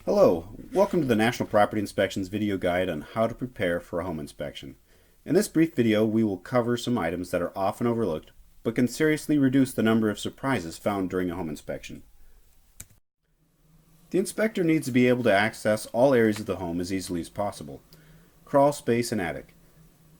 Hello, welcome to the National Property Inspections video guide on how to prepare for a home inspection. In this brief video, we will cover some items that are often overlooked, but can seriously reduce the number of surprises found during a home inspection. The inspector needs to be able to access all areas of the home as easily as possible. Crawl space and attic.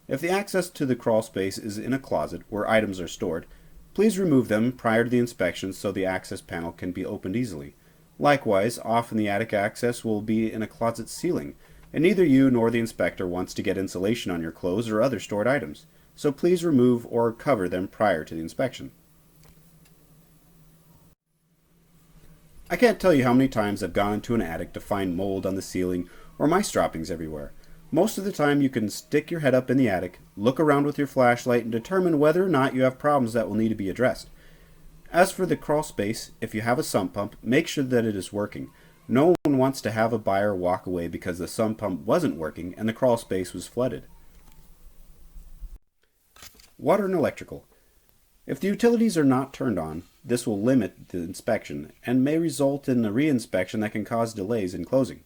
If the access to the crawl space is in a closet where items are stored, please remove them prior to the inspection so the access panel can be opened easily. Likewise, often the attic access will be in a closet ceiling, and neither you nor the inspector wants to get insulation on your clothes or other stored items, so please remove or cover them prior to the inspection. I can't tell you how many times I've gone into an attic to find mold on the ceiling or mice droppings everywhere. Most of the time you can stick your head up in the attic, look around with your flashlight, and determine whether or not you have problems that will need to be addressed. As for the crawl space, if you have a sump pump, make sure that it is working. No one wants to have a buyer walk away because the sump pump wasn't working and the crawl space was flooded. Water and electrical. If the utilities are not turned on, this will limit the inspection and may result in a re-inspection that can cause delays in closing.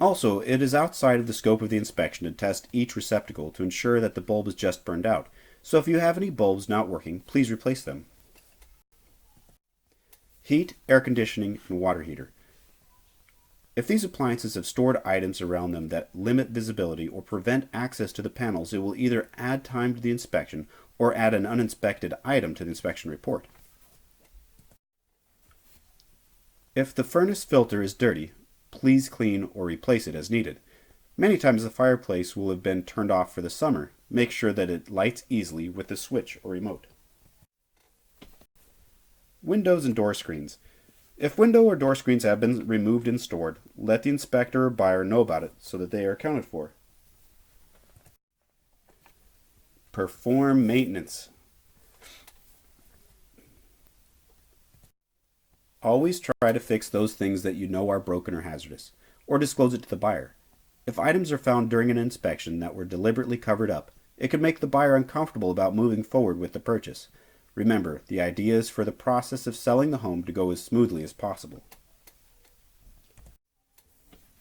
Also, it is outside of the scope of the inspection to test each receptacle to ensure that the bulb is just burned out. So if you have any bulbs not working, please replace them. Heat, air conditioning, and water heater. If these appliances have stored items around them that limit visibility or prevent access to the panels, it will either add time to the inspection or add an uninspected item to the inspection report. If the furnace filter is dirty, please clean or replace it as needed. Many times the fireplace will have been turned off for the summer. Make sure that it lights easily with the switch or remote. Windows and door screens. If window or door screens have been removed and stored, let the inspector or buyer know about it so that they are accounted for. Perform maintenance. Always try to fix those things that you know are broken or hazardous, or disclose it to the buyer. If items are found during an inspection that were deliberately covered up, it could make the buyer uncomfortable about moving forward with the purchase. Remember, the idea is for the process of selling the home to go as smoothly as possible.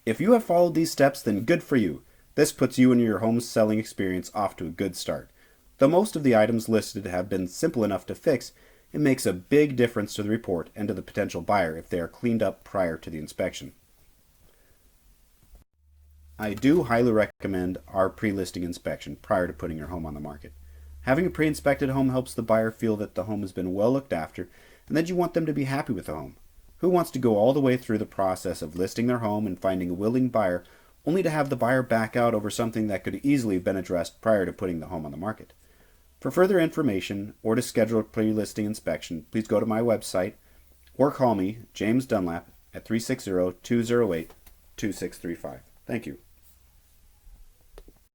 If you have followed these steps, then good for you. This puts you and your home selling experience off to a good start. Though most of the items listed have been simple enough to fix, it makes a big difference to the report and to the potential buyer if they are cleaned up prior to the inspection. I do highly recommend our pre-listing inspection prior to putting your home on the market. Having a pre-inspected home helps the buyer feel that the home has been well looked after and that you want them to be happy with the home. Who wants to go all the way through the process of listing their home and finding a willing buyer only to have the buyer back out over something that could easily have been addressed prior to putting the home on the market? For further information or to schedule a pre-listing inspection, please go to my website or call me, James Dunlap, at 360-208-2635. Thank you.